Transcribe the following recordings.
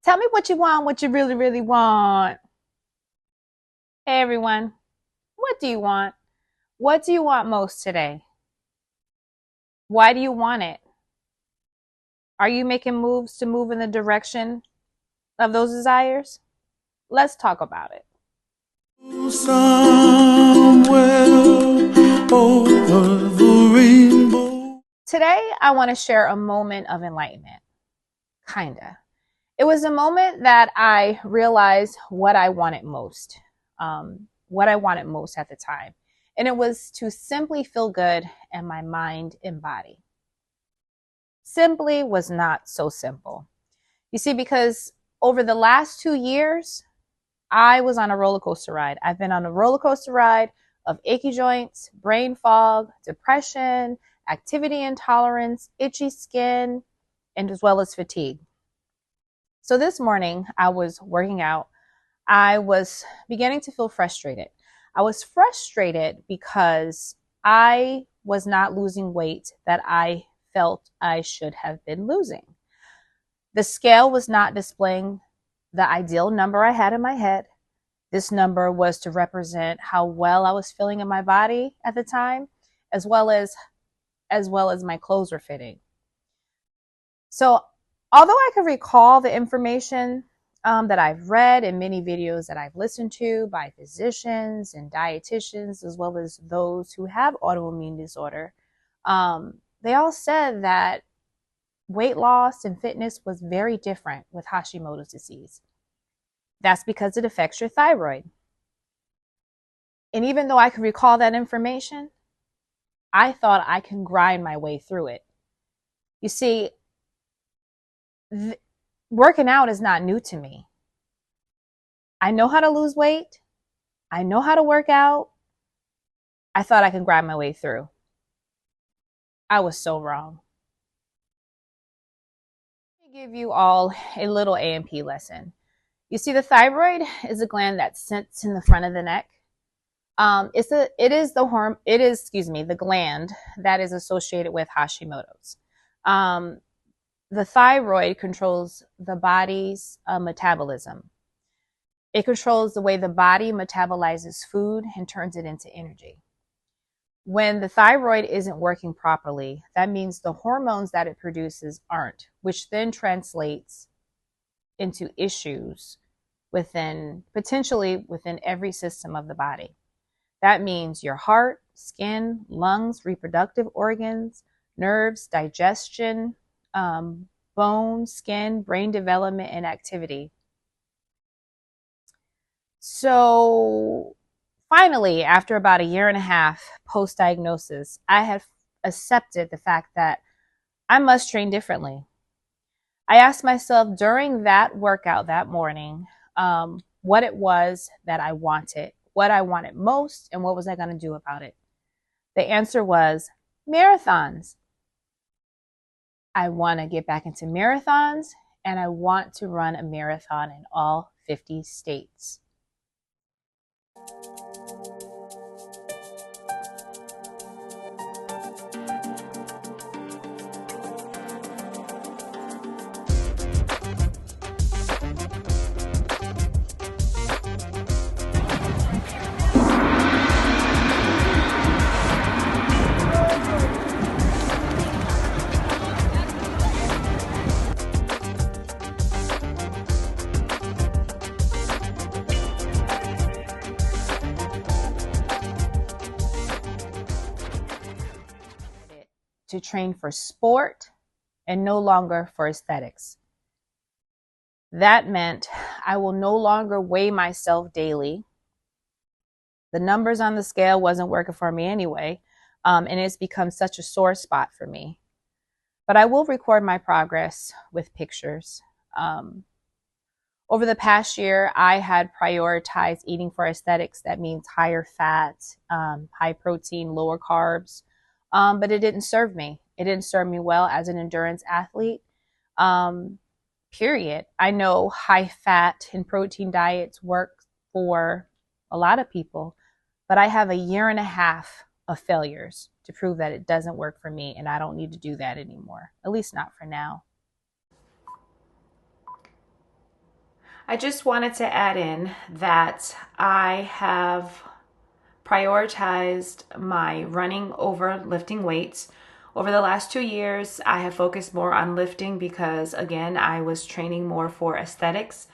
Tell me what you want, what you really, really want. Hey, everyone. What do you want? What do you want most today? Why do you want it? Are you making moves to move in the direction of those desires? Let's talk about it. Somewhere over the rainbow. Today, I want to share a moment of enlightenment. Kinda. It was a moment that I realized what I wanted most. What I wanted most at the time. And it was to simply feel good in my mind and body. Simply was not so simple. You see, because over the last 2 years, I was on a roller coaster ride. I've been on a roller coaster ride of achy joints, brain fog, depression, activity intolerance, itchy skin, and as well as fatigue. So this morning, I was working out. I was beginning to feel frustrated. I was frustrated because I was not losing weight that I felt I should have been losing. The scale was not displaying the ideal number I had in my head. This number was to represent how well I was feeling in my body at the time, as well as my clothes were fitting. So, although I can recall the information that I've read in many videos that I've listened to by physicians and dietitians, as well as those who have autoimmune disorder, they all said that weight loss and fitness was very different with Hashimoto's disease. That's because it affects your thyroid. And even though I could recall that information, I thought I can grind my way through it. You see, working out is not new to me. I know how to lose weight. I know how to work out. I thought I could grind my way through. I was so wrong. Let me give you all a little A&P lesson. You see, the thyroid is a gland that sits in the front of the neck. It is the gland that is associated with Hashimoto's. The thyroid controls the body's metabolism. It controls the way the body metabolizes food and turns it into energy. When the thyroid isn't working properly, that means the hormones that it produces aren't, which then translates into issues potentially within every system of the body. That means your heart, skin, lungs, reproductive organs, nerves, digestion, bone, skin, brain development, and activity. So finally, after about a year and a half post-diagnosis, I have accepted the fact that I must train differently. I asked myself during that workout that morning what it was that I wanted, what I wanted most, and what was I going to do about it. The answer was marathons. I want to get back into marathons, and I want to run a marathon in all 50 states. To train for sport and no longer for aesthetics. That meant I will no longer weigh myself daily. The numbers on the scale wasn't working for me anyway, and it's become such a sore spot for me. But I will record my progress with pictures. Over the past year, I had prioritized eating for aesthetics. That means higher fat, high protein, lower carbs. But it didn't serve me. It didn't serve me well as an endurance athlete. Period. I know high fat and protein diets work for a lot of people, but I have a year and a half of failures to prove that it doesn't work for me, and I don't need to do that anymore, at least not for now. I just wanted to add in that I have prioritized my running over lifting weights. Over the last 2 years, I have focused more on lifting because, again, I was training more for aesthetics.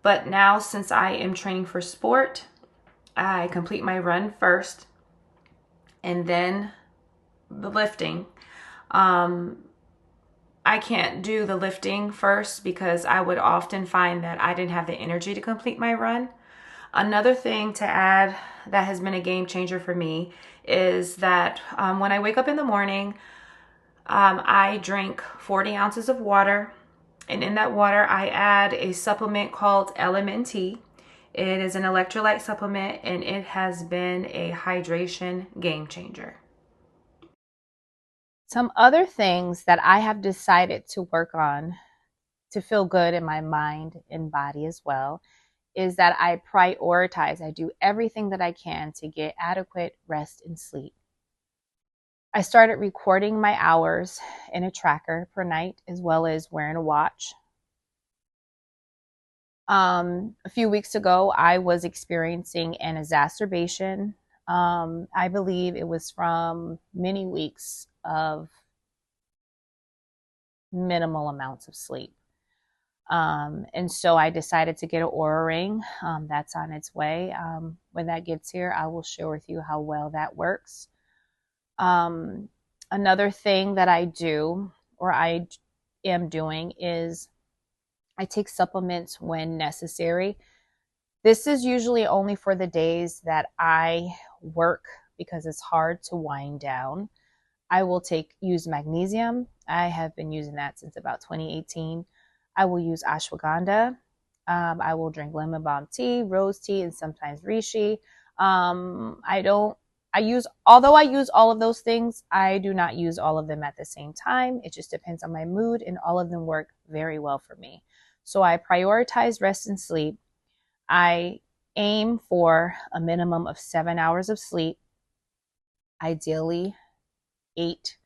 But now, since I am training for sport, I complete my run first and then the lifting. I can't do the lifting first because I would often find that I didn't have the energy to complete my run. Another thing to add that has been a game changer for me is that when I wake up in the morning, I drink 40 ounces of water, and in that water, I add a supplement called LMNT. It is an electrolyte supplement, and it has been a hydration game changer. Some other things that I have decided to work on to feel good in my mind and body as well is that I prioritize. I do everything that I can to get adequate rest and sleep. I started recording my hours in a tracker per night, as well as wearing a watch. A few weeks ago, I was experiencing an exacerbation. I believe it was from many weeks of minimal amounts of sleep. And so I decided to get an Oura ring. That's on its way. When that gets here, I will share with you how well that works. Another thing that I do, or I am doing, is I take supplements when necessary. This is usually only for the days that I work because it's hard to wind down. I will use magnesium. I have been using that since about 2018. I will use ashwagandha. I will drink lemon balm tea, rose tea, and sometimes reishi. Although I use all of those things, I do not use all of them at the same time. It just depends on my mood, and all of them work very well for me. So I prioritize rest and sleep. I aim for a minimum of 7 hours of sleep, ideally 8.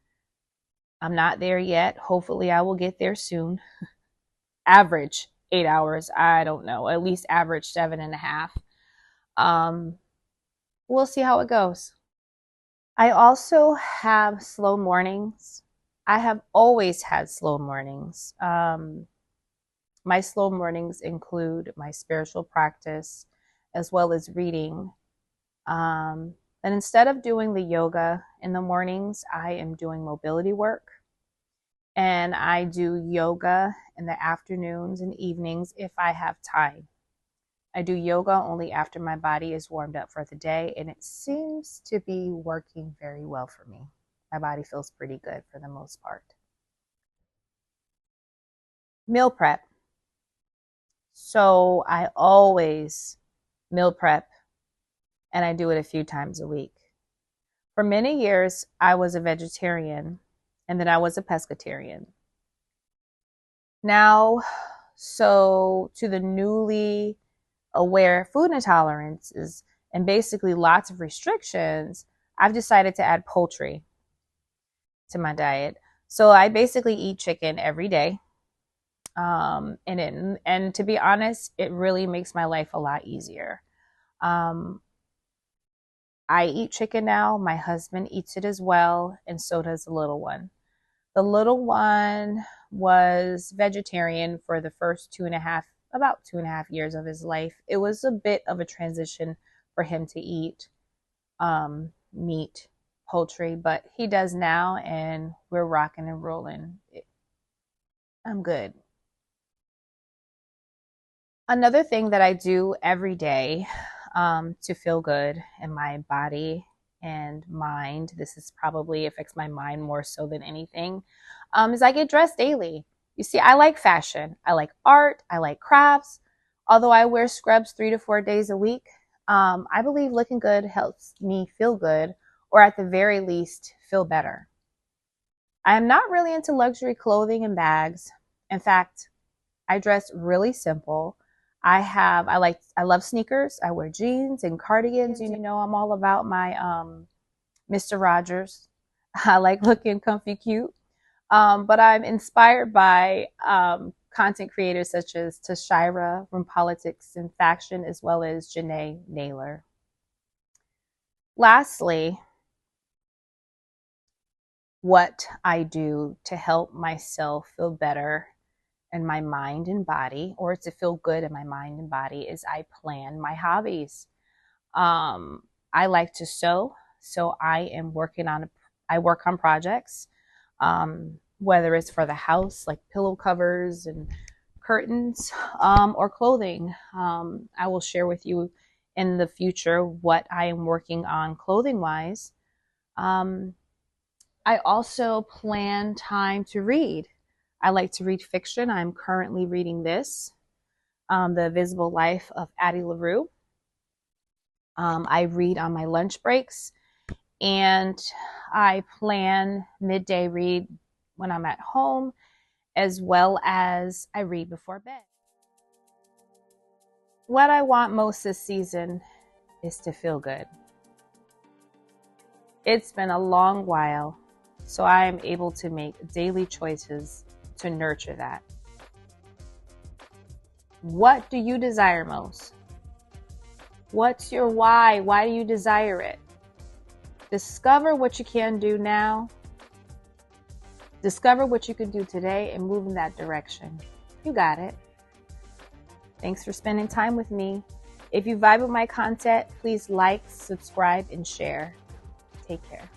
I'm not there yet. Hopefully I will get there soon. Average 8 hours. I don't know. At least average 7.5. We'll see how it goes. I also have slow mornings. I have always had slow mornings. My slow mornings include my spiritual practice as well as reading. And instead of doing the yoga in the mornings, I am doing mobility work. And I do yoga in the afternoons and evenings if I have time. I do yoga only after my body is warmed up for the day, and it seems to be working very well for me. My body feels pretty good for the most part. Meal prep. So I always meal prep, and I do it a few times a week. For many years, I was a vegetarian, and then I was a pescatarian. Now, so to the newly aware food intolerances and basically lots of restrictions, I've decided to add poultry to my diet. So I basically eat chicken every day. And to be honest, it really makes my life a lot easier. I eat chicken now. My husband eats it as well, and so does the little one. The little one was vegetarian for the first about 2.5 years of his life. It was a bit of a transition for him to eat meat, poultry, but he does now, and we're rocking and rolling. I'm good. Another thing that I do every day to feel good in my body and mind, this is probably affects my mind more so than anything, is I get dressed daily. You see, I like fashion. I like art. I like crafts. Although I wear scrubs 3 to 4 days a week, I believe looking good helps me feel good, or at the very least, feel better. I am not really into luxury clothing and bags. In fact, I dress really simple. I love sneakers. I wear jeans and cardigans. You know, I'm all about my Mr. Rogers. I like looking comfy cute. But I'm inspired by content creators such as Tashira from Politics and Faction, as well as Janae Naylor. Lastly, what I do to help myself feel better in my mind and body, or to feel good in my mind and body, is I plan my hobbies. I like to sew, so I work on projects, whether it's for the house, like pillow covers and curtains, or clothing. I will share with you in the future what I am working on clothing wise. I also plan time to read. I like to read fiction. I'm currently reading this, The Invisible Life of Addie LaRue. I read on my lunch breaks, and I plan midday read when I'm at home, as well as I read before bed. What I want most this season is to feel good. It's been a long while, so I am able to make daily choices to nurture that. What do you desire most? What's your why? Why do you desire it? Discover what you can do now. Discover what you can do today and move in that direction. You got it. Thanks for spending time with me. If you vibe with my content, please like, subscribe, and share. Take care.